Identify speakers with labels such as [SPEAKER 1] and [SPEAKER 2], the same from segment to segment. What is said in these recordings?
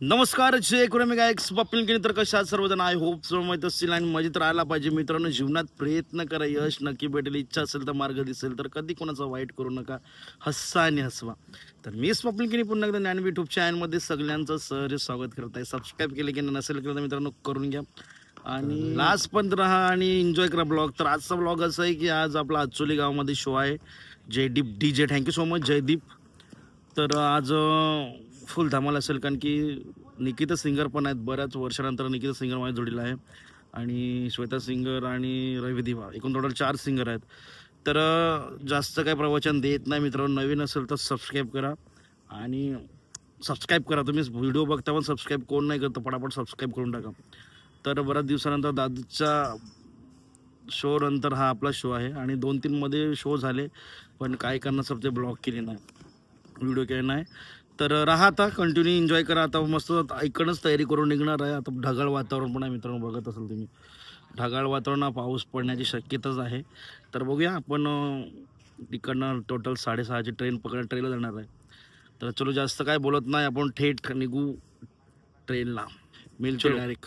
[SPEAKER 1] नमस्कार जय कुरमी गायक स्वप्नील केनी तर कशा सर्वजण आय होप समजत असतील आणि मजेत राहायला पाहिजे मित्रांनो। जीवनात प्रयत्न करा, यश नक्की भेटेल। इच्छा असेल तर मार्ग दिसेल, तर कधी कोणाचा वाईट करू नका, हस्सा आणि हसवा। तर मी स्वप्नील केनी पुन्हा एकदा ज्ञान यूट्यूब चॅनलमध्ये सगळ्यांचं सहर्ष स्वागत करत आहे। सबस्क्राईब केले की नसेल केलं तर मित्रांनो करून घ्या आणि लास्ट पण राहा आणि एन्जॉय करा ब्लॉग। तर आजचा ब्लॉग असा आहे की आज आपला अचोली गावामध्ये शो आहे। Jaydeep DJ, thank you so much Jaydeep. तर आज फुल धमाल असेल, कारण की निकिता सिंगर पण आहेत। बऱ्याच वर्षानंतर निकिता सिंगर माझ्या जोडीला आहे आणि श्वेता सिंगर आणि रवी दिवा, एकूण टोटल 4 सिंगर आहेत। तर जास्त काही प्रवचन देत नाही मित्रांनो। नवीन असेल तर सबस्क्राईब करा आणि सबस्क्राईब करा। तुम्ही व्हिडिओ बघता पण सबस्क्राईब कोण नाही करतं, पटापट सबस्क्राईब करून टाका। तर बऱ्याच दिवसानंतर दादूच्या शो नंतर हा आपला शो आहे आणि 2-3 मध्ये शो झाले, पण काय करणार सबचे ब्लॉग केले नाही, व्हिडिओ केले नाही। तर राहा आता कंटिन्यू एन्जॉय करा। आता मस्त इकडनंच तयारी करून निघणार आहे। आता ढगाळ वातावरण पण आहे मित्रांनो, बघत असेल तुम्ही ढगाळ वातावरण, पाऊस पडण्याची शक्यताच आहे। तर बघूया आपण इकडनं टोटल 6:30ची ट्रेन पकडून ट्रेनला जाणार आहे। तर चलो जास्त काय बोलत नाही, आपण थेट निघू ट्रेनला, मिळतो डायरेक्ट।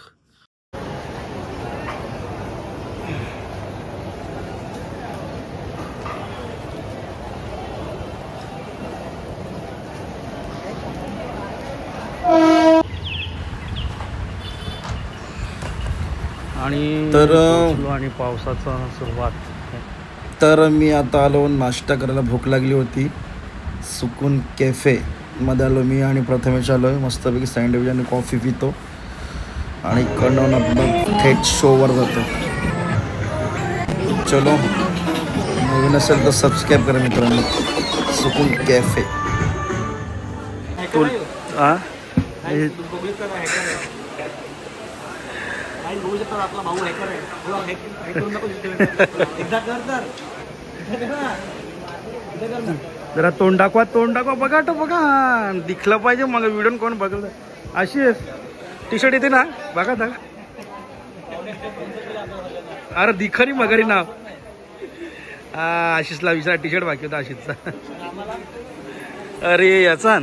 [SPEAKER 1] आणि पावसाचा सुरुवात।
[SPEAKER 2] तर मी आता आलो नाश्ता करायला, भूक लागली होती। सुकून कॅफे मध्ये आलो मी आणि प्रथमेश आलोय। मस्तपैकी सँडविच आणि कॉफी पितो आणि इकडून आपण थेट शोवर जातो। चलो, नवीन असेल तर सबस्क्राईब करा मित्रांनो, सुकून कॅफे।
[SPEAKER 3] आपला भाऊ हॅकर आहे,
[SPEAKER 1] जरा तोंड दाखवा, तोंड दाखवा, बघा तो बघा, दिखलं पाहिजे मग व्हिडिओ कोण बघल। आशिष टी शर्ट येते ना, बघा बघा, अरे दिखरी मगरी नाव। आशिषला विचार, टी शर्ट बाकी होता आशिषचा। अरे याचा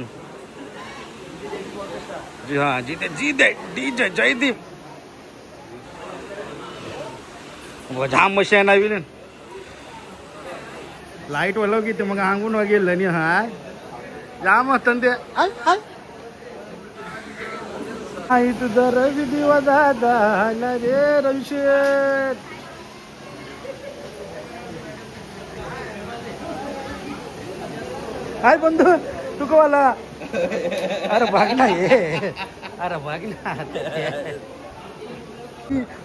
[SPEAKER 1] हा जी दे डीजे जयदीप जाम मशी आहे नवीन, लाईट वाला की ते मग अंगून वगैरे आणि हाय जाम असतं ते। आई तुझा रवी दिवा दादा रे रविशेठ, हाय बंधू तू कवाला, अरे भाग ना ये, अरे भाग ना।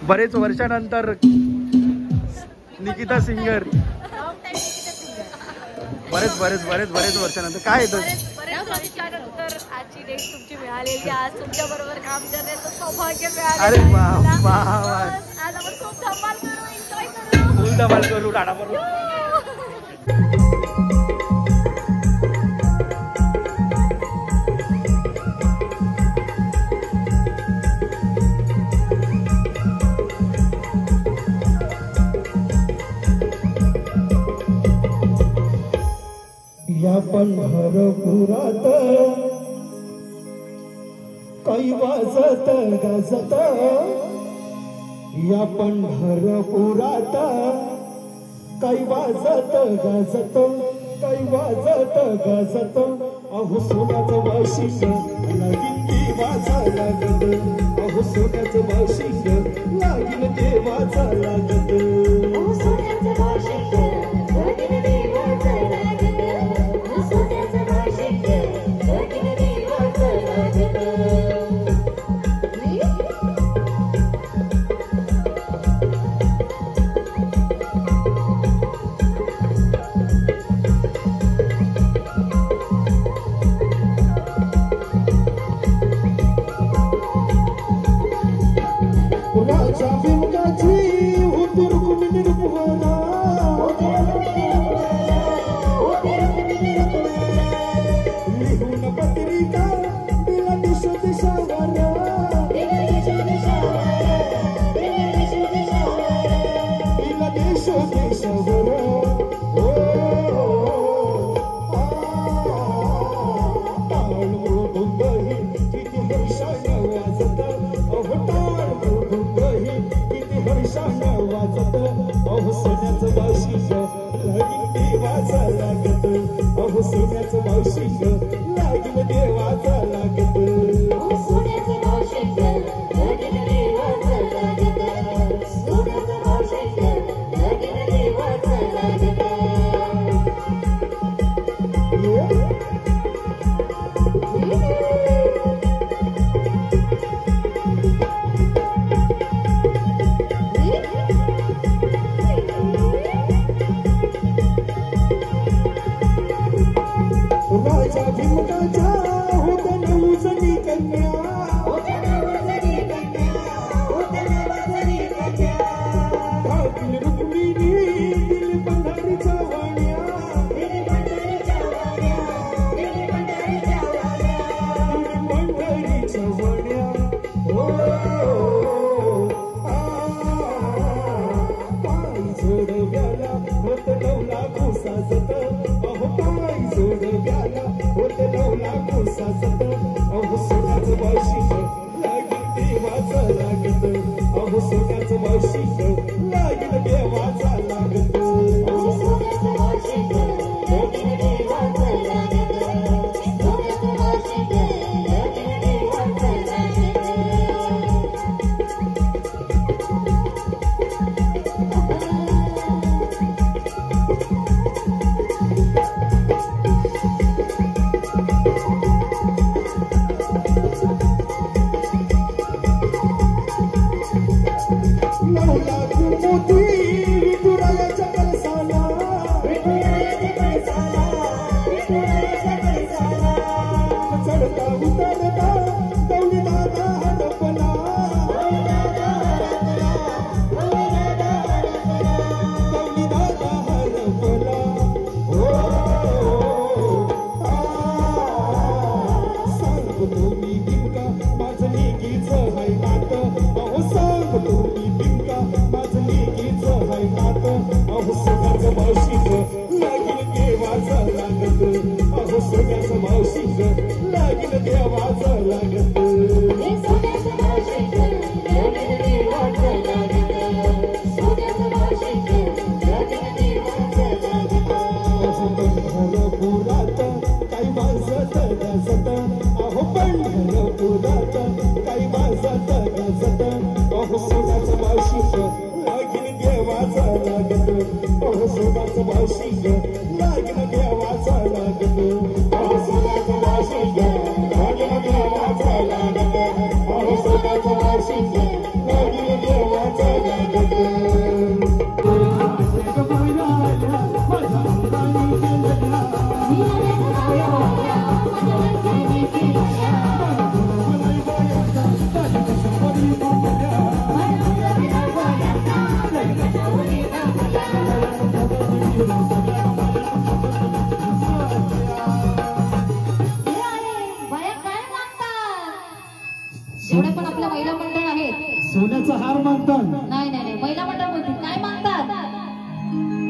[SPEAKER 1] बरेच वर्षानंतर निकिता सिंगर, बरेच वर्षानंतर काय येतं,
[SPEAKER 4] बरेच वर्षानंतर आजची डेट तुमची मिळालेली, आज तुमच्या बरोबर काम करण्याचं सौभाग्य मिळालं।
[SPEAKER 1] अरे वा,
[SPEAKER 4] आज आपण खूप धमाल करू, एन्जॉय करू,
[SPEAKER 1] फुल धमाल करू, राडा करू।
[SPEAKER 5] या पंढरपुरात काही वाजत गाजत, या पंढरपुरात काही वाजत गाजत, काही वाजत गाजत। अहो सोन्याचं वाशिंग लागीन देवाचा लागत, अहो सोन्याचं वाशिंग लागीन देवाचा लागत, अहो सोन्याचं वाशिंग लागीन देवाचा लागत, अहो सोन्याचं वाशिंग लागीन देवाचा लागत। राजा बिमकाची होती रुक्मिणी रूपवाला, लिहून पत्रिका दिला दिशा दिशावर, दिला दिशा दिशावर। ताळ मृदुंग किती हर्षाने मावशिंग लागील देवाचा लागत
[SPEAKER 6] सोन्याचं मावशिंग लगीन देवाचं लागत सोन्याचं मावशिंग लगीन देवाचं लागत
[SPEAKER 5] राजा भीमकाच्या होत्या नवजणी कन्या भातील रुक्मिणी दिल पंढरीच्या वाण्या दिल पंढरीच्या वाण्या हो पाय जोडव्याला होत नवला घुसाजत अहो पाय जोडव्याला होत नवला घुसाजत अहो सोन्याचं मावशिंग लागील देवाचा लागत अहो सोन्याचं मावशिंग लागील देवाचा लागत
[SPEAKER 6] सोन्याचं मावशिंग लगीन देवाचं लागत सोन्याचं मावशिंग लगीन देवाचं लागत
[SPEAKER 5] नवला मोती विठुरायाच्या कळसाला चढता उतरता दौडी दादा हडपला दौडी दादा हडपला सांगतो मी बिमका माझं लेकीचं हाय नातं अहो सांगतो मी बिमका माझं लेकीचं हाय नातं अहो सोन्याचं मावशिंग लागील देवाचं लागत अहो सोन्याचं मावशिंग लागील देवाचं लागत
[SPEAKER 6] सोन्याचं मावशिंग लगीन देवाचं लागत सोन्याचं मावशिंग लगीन देवाचं लागत
[SPEAKER 5] अहो पंढरपुरात काही वाजत गाजत अहो पंढरपुरात काही वाजत गाजत अहो सोन्याचं मावशिंग लागील देवाचा लागत अहो सोन्याचं मावशिंग लागील देवाचा लागत अहो सोन्याचं मावशिंग लागील देवाचा लागत अहो सोन्याचं मावशिंग लागील देवाचा लागत
[SPEAKER 6] जेवढे पण आपल्या महिला मंडळ आहेत
[SPEAKER 5] सोन्याचा हार मागतात
[SPEAKER 6] नाही नाही नाही महिला मंडळ बोलते काय मागतात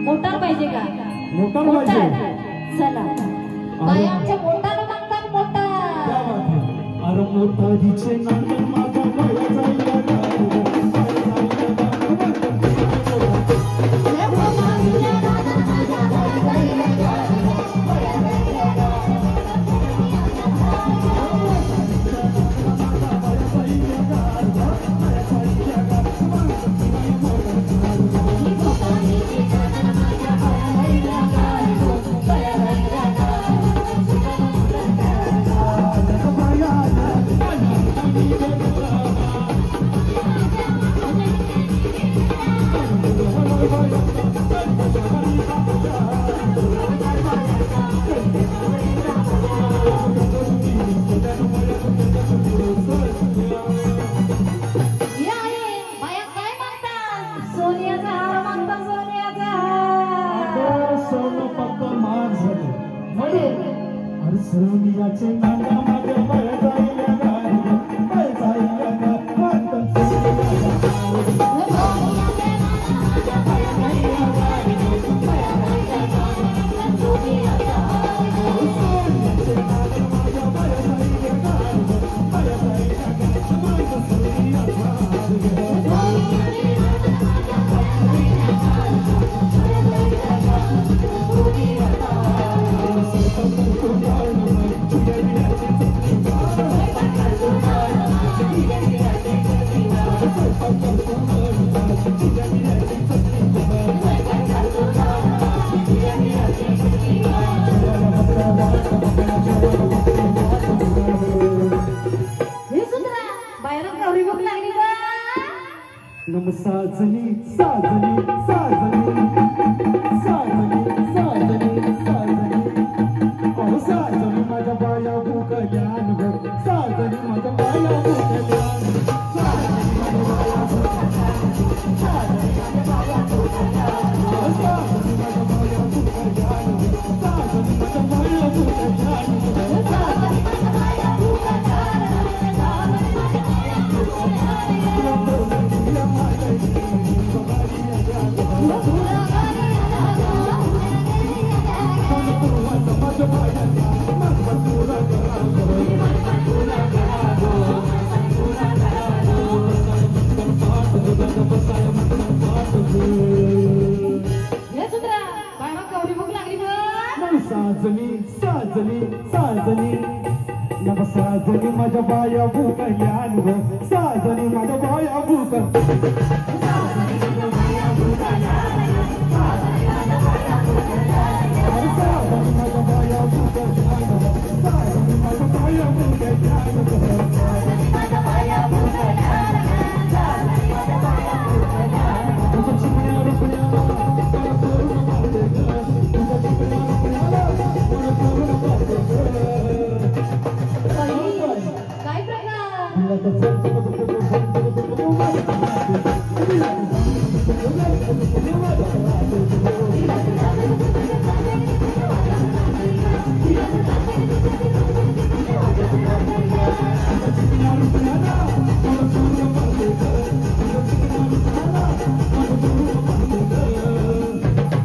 [SPEAKER 6] मोटार पाहिजे का
[SPEAKER 5] मोटार पाहिजे
[SPEAKER 6] चला बाई आमच्या मोटार मागतात मोटार
[SPEAKER 5] अरे मोटारीचे नांद माझा गळा जाईला
[SPEAKER 6] सोन्याचा हार मागतात सोन्याचा हार
[SPEAKER 5] सोनं पक्का मार झालं
[SPEAKER 6] म्हणजे
[SPEAKER 5] अरे सोनियाचे नांदा माझ्या बळ जाईला गाडी बळ जाईला
[SPEAKER 6] सोन्याचा
[SPEAKER 5] साजनी साजनी साजनी साजनी साजनी साजनी अहो साजनी माझ्या बाया भुकल्यान ग साजनी माझ्या बाया भुकल्यान साजनी माझ्या बाया भुकल्यान साजनी माझ्या बाया भुकल्यान साजनी माझ्या बाया भुकल्यान साजनी माझ्या बाया भुकल्यान साजनी साजनी साजनी नव साजनी माझ्या बाया भुकल्यान ग साजनी माझ्या बाया भुकल्यान साजनी माझ्या बाया भुकल्यान साजनी माझ्या बाया भुकल्यान साजनी माझ्या बाया भुकल्यान साजनी माझ्या बाया भुकल्यान साजनी माझ्या बाया भुकल्यान साजनी माझ्या बाया भुकल्यान तुझ्या चिमण्या रुपयाला मला करून मारते ग तुझ्या चिमण्या रुपयाला मला करून मारते ग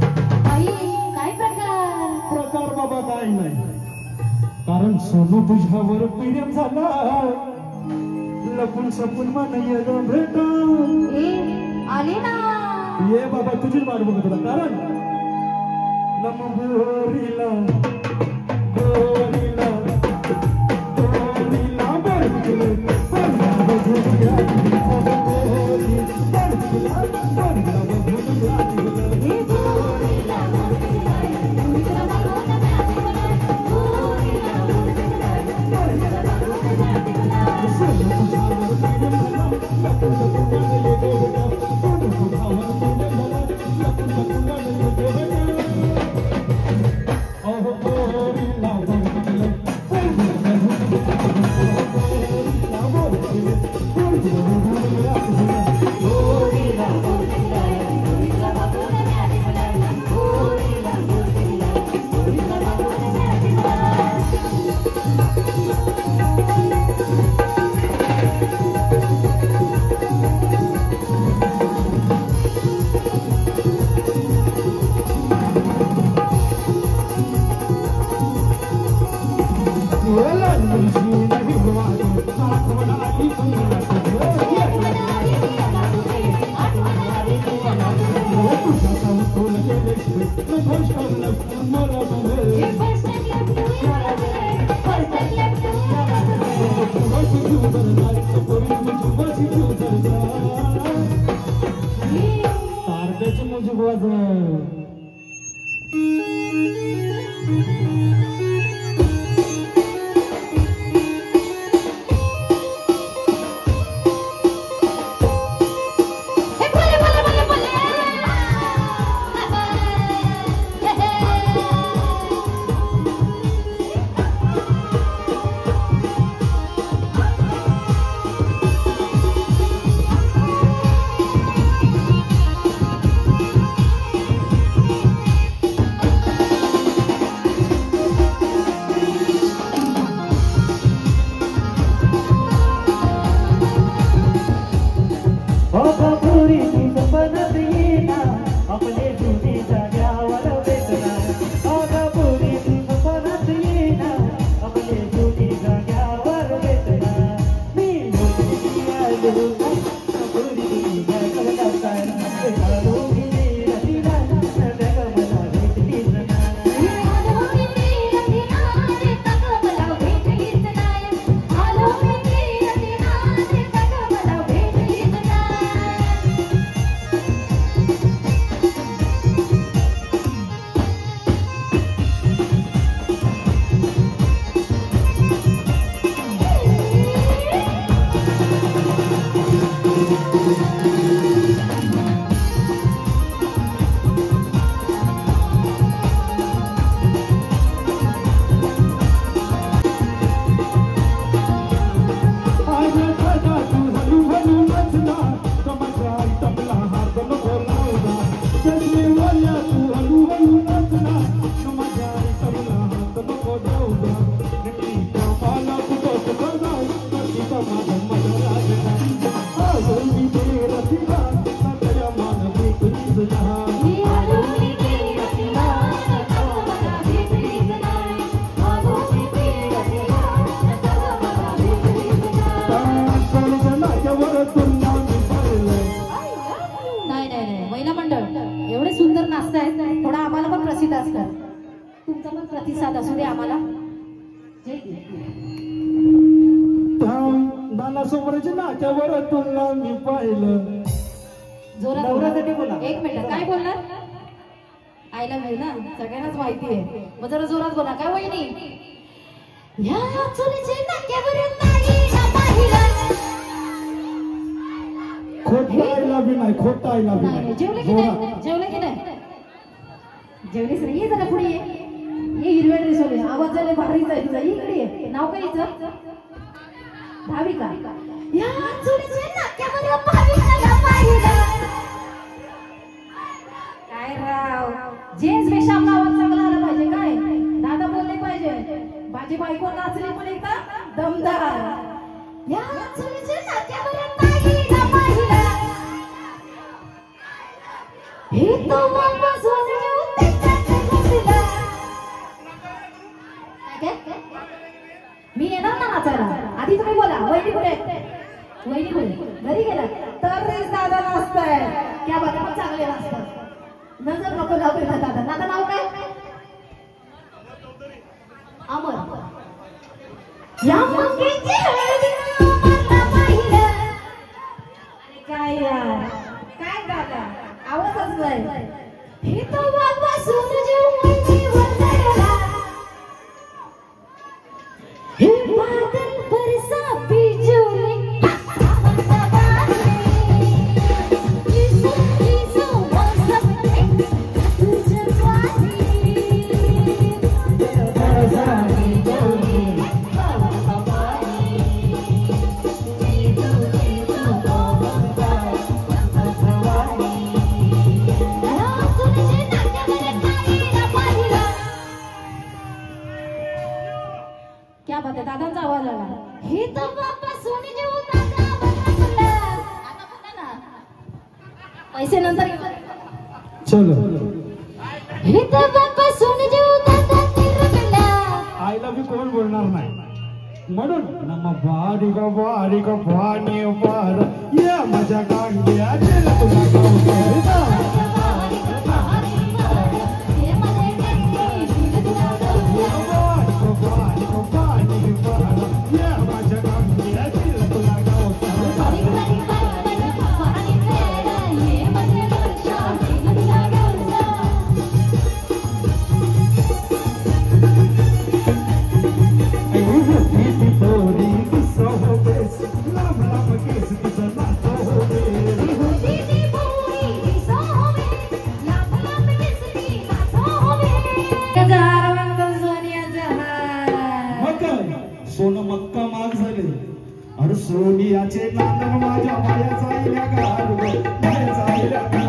[SPEAKER 6] काय प्रकार
[SPEAKER 5] प्रकार बाबा काय नाही कारण सोनू तुझ्यावर प्रेम झाला लपून सपून मन ये ग भेटा
[SPEAKER 6] आले ना
[SPEAKER 5] ये बाबा तुझीच वाट बघत होता कारण नम गोरीला गोरीला गोरीला बरगले बरगला बजुरिया गोरी बरगला बरगला बजुरिया
[SPEAKER 6] हे गोरीला गोरीला तुझ्या मागोना असू दे आम्हाला. जय
[SPEAKER 5] त्या नानासमोरच्या नाक्यावर तुला मी पाहिलं.
[SPEAKER 6] जोरात
[SPEAKER 5] नवऱ्यासाठी बोला.
[SPEAKER 6] एक मिनिट काय बोलणार. आय लव्ह यू ना सगळ्यांनाच माहिती आहे. मग जरा जोरात बोला. काय वहिनी या चुलीच्या नाक्यावर ताईला पाहिलं.
[SPEAKER 5] खोटं आईला बी नाही, खोटं आईला बी
[SPEAKER 6] नाही
[SPEAKER 5] नाही.
[SPEAKER 6] जेवले की नाही. जेवले की नाही. जेवलीस रे. ये जरा पुढे ये. ये हिरव्या ड्रेसवर आवाज झाले भारीचा आहे तुझा. इकडे ये. नाव काय हिचं. भाविका. या चुलीच्या नाक्यावर भाविकाला पाहिलं. काय राव जेंट्स पेक्षा आपला आवाज चांगला आला पाहिजे. काय दादा बोलले पाहिजे. माझी बायको नाचली पण एकदा दमदार. या चुलीच्या नाक्यावर ताईला पाहिलं. हे तो वापस वाजवू त्याच्यात घुसला. काय मी येणार ना नाचायला. आधी तुम्ही बोला. वहिनी पुढे. वहिनी पुढे. घरी गेला तर दादा नाचताय. क्या बात आहे. पण चांगले नाचतात. नजर नको लावू ना दादा. दादा नाव काय. अमर. या मंगेची हळदीनं मला पाहिलं. अरे काय यार काय दादा आवाजच नाही. हे तो वापासून जीव वहिनीवर चढला. हे बादल बरसा बिजुली क्या बात आहे. दादांचा आवाज आला. हे तो वापासून जीव दादा बनला. आता बोला ना. पैसे नंतर
[SPEAKER 5] चलो.
[SPEAKER 6] हे तो वापासून जीव दादा बनला.
[SPEAKER 5] आईला बी कोण बोलणार नाही म्हणून नम बारी ग पाणी पार या माझ्या गांड्या दिला तुला गावकरचा. या माझ्या गांड्या दिला तुला गावकरचा. सोनं मक्का माग झाले. अरे सोनियाचे नांदन माझ्या मायाचा आईल्या गार मायाचा आईल्या गार.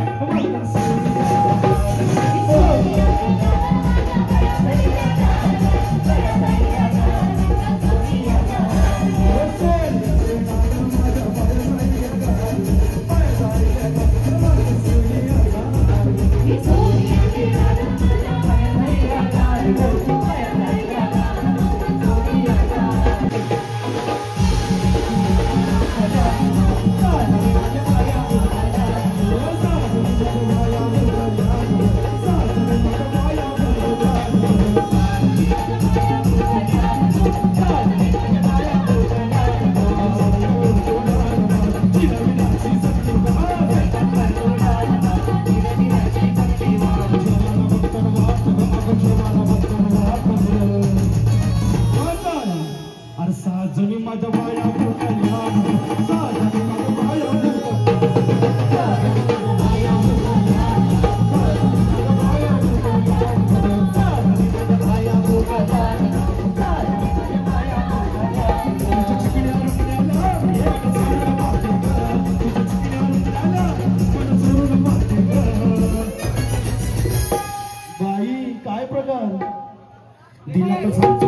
[SPEAKER 5] दिला तर सांगतो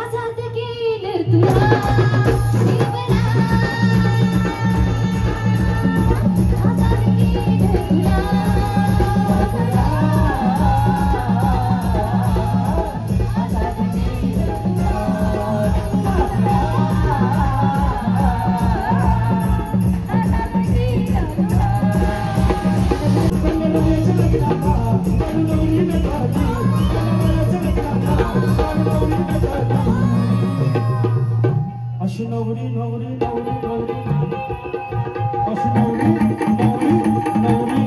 [SPEAKER 6] आजाद केलं तुला आजाद केलं तुला
[SPEAKER 5] अशी नवरी नवरी नवरी नवरी अशी नवरी नवरी नवरी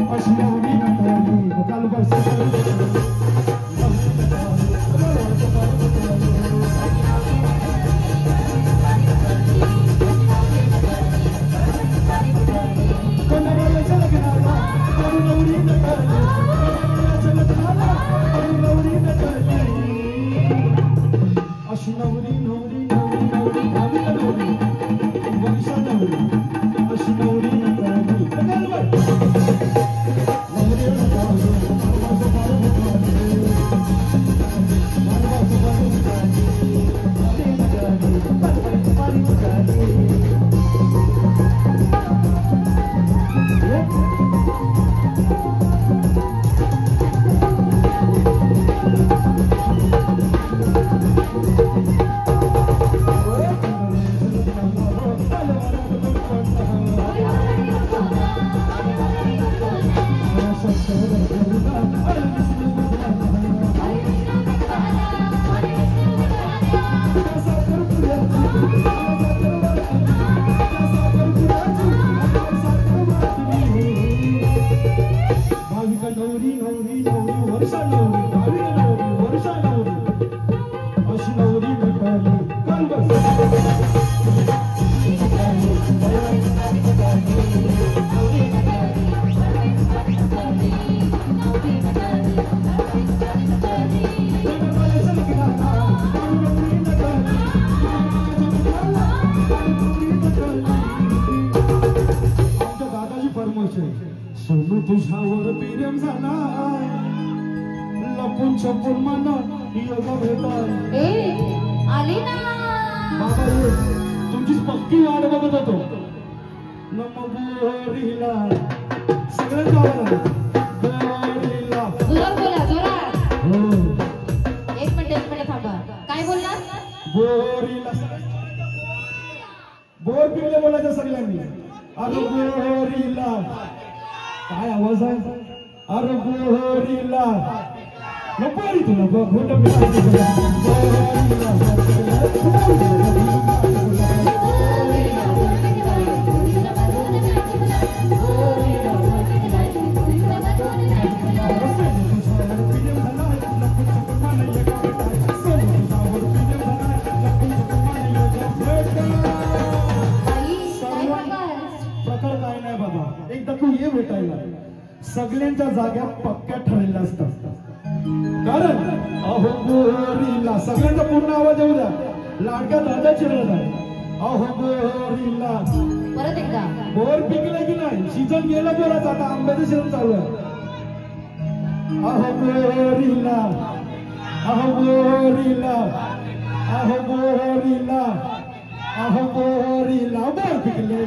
[SPEAKER 5] अशी नवरी नवरी काल बस अशी नवरी नवरी नवरी नवरी भाविक नवरी वंशा नवरी अशी नवरी नवरी नवरी नवरी नवरी वर्षा नवरी भाविक नवरी वर्षा नवरी अशी नवरी भेटायली काल आमच्या दादाची फरमाईश आहे सोनू तुझ्यावर प्रेम झाला लपून छपून माना योगा भेटाय
[SPEAKER 6] आली ना
[SPEAKER 5] बाबा ये तुमचीच पक्की वाट बघत होतो नमगोरीला सगळ्यात गावाला गोरीला
[SPEAKER 6] जोरात बोला जोरात
[SPEAKER 5] हो
[SPEAKER 6] एक मिनिट थांबा काय बोलला
[SPEAKER 5] गोरीला बोर पिवले बोलायचं सगळ्यांनी अरे गोरीला काय आवाज आहे अरे गोरीला नको रे तुला घोट प्रकार काय नाही बाबा एकदा तू ये भेटायला सगळ्यांच्या जाग्या पक्क्या ठरलेल्या असतात कारण अहो गोरीला सगळ्यांचा पूर्ण आवाज येऊ द्या लाडक्या दादा चिरत आहे अहो गोरीला
[SPEAKER 6] परत एकदा
[SPEAKER 5] बोर पिकलं की नाही सीझन गेलं बोलाच आता आंब्याचं सीझन चालू आहे अहो गोरीला अहो गोरीला अहो गोरीला अहो गोरीला बोर पिकले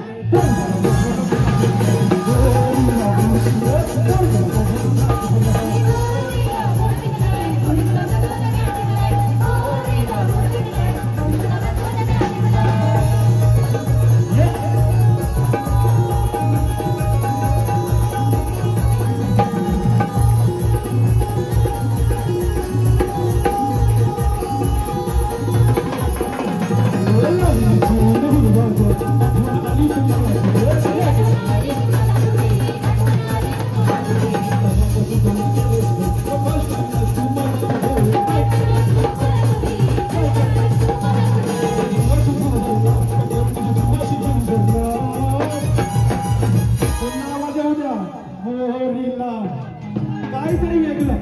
[SPEAKER 5] काहीतरी वेगळं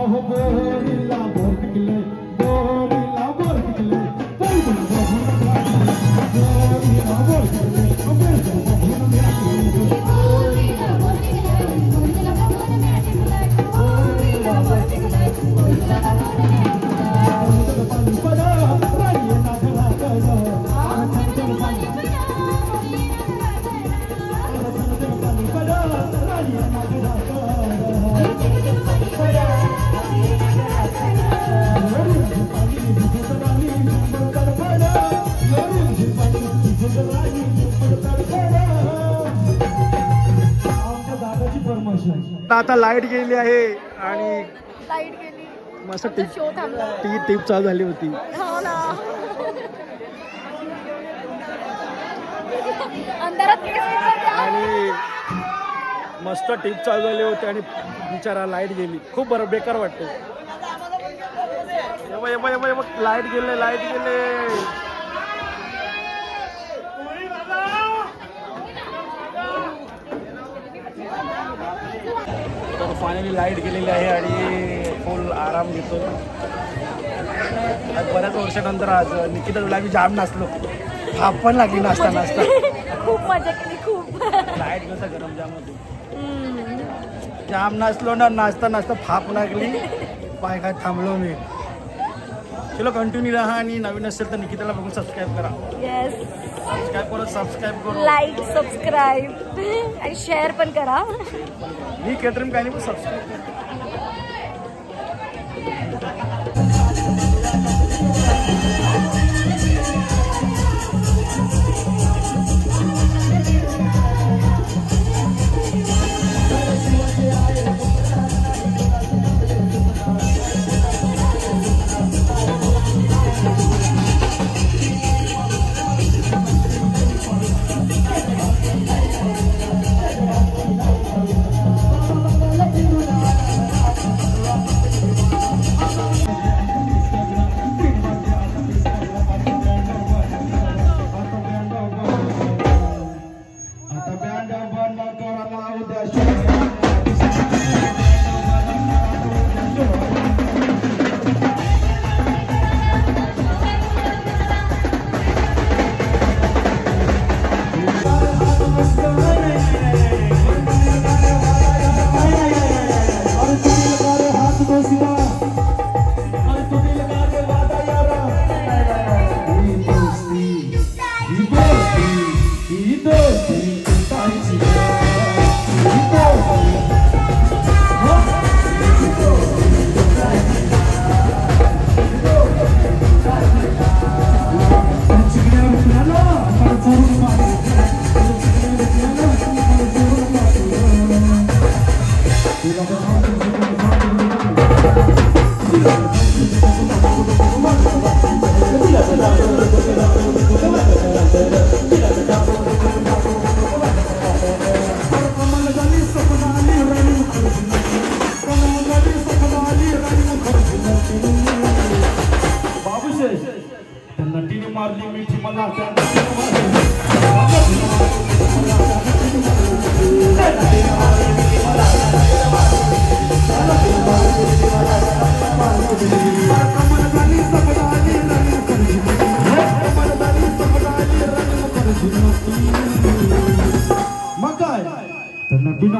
[SPEAKER 5] अहो बोरीला बोर पिकलंय बोरीला बोर पिकलंय बोरीला बोर
[SPEAKER 3] आता लाईट गेली आहे आणि
[SPEAKER 4] लाईट गेली
[SPEAKER 3] मस्त टिप
[SPEAKER 4] शो थांबला
[SPEAKER 3] ती टिप चालू झाली होती.
[SPEAKER 4] हो ना अंधारात केस विचारते.
[SPEAKER 3] आणि मस्त टिप चालू झाली होती आणि बिचारा लाईट गेली. खूप बरं बेकार वाटते. लाईट गेले लाईट गेले. तर फायनली लाईट गेलेली आहे आणि फुल आराम घेतो. बऱ्याच वर्षानंतर आज निकिता आम्ही जाम नाचलो. थाप पण लागली नाचता नाचता.
[SPEAKER 4] खूप मजा केली खूप.
[SPEAKER 3] लाईट गेलं गरम जाम होती. जाम नाचलो ना नाचता नाचता फाप लागली. पाय काय थांबलो मी. चलो कंटिन्यू राहा आणि नवीन असेल तर निकिताला बघून सबस्क्राईब करा.
[SPEAKER 4] येस
[SPEAKER 3] सबस्क्राईब करा सबस्क्राईब करा.
[SPEAKER 4] लाईक सबस्क्राईब आणि शेअर पण करा.
[SPEAKER 3] मी केतरम काही नाही पण सबस्क्राईब करा.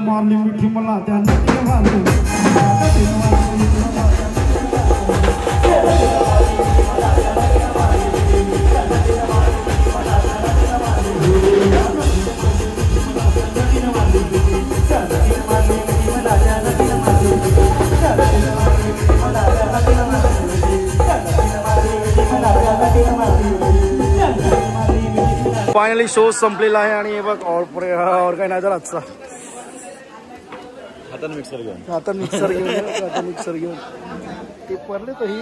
[SPEAKER 5] मारली मिठी मला त्या नदीने मारली.
[SPEAKER 3] फायनली शो संपलेला आहे आणि हे बघ ऑर्गनायझर आजचा आता मिक्सर घेऊन ते पडले तर ही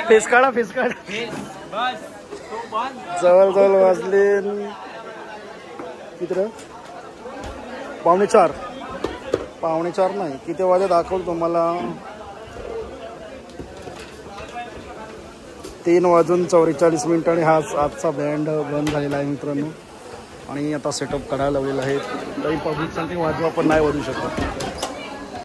[SPEAKER 3] फेस काढा जवळ वाजले किती पावणे चार नाही किती वाजे दाखवलं तुम्हाला 3:44 आणि हा आजचा बँड बंद झालेला आहे मित्रांनो.
[SPEAKER 1] आणि आता सेटअप करायला लावलेला आहे. तरी पब्लिक सांगते वाजवा पण नाही वाजू शकत.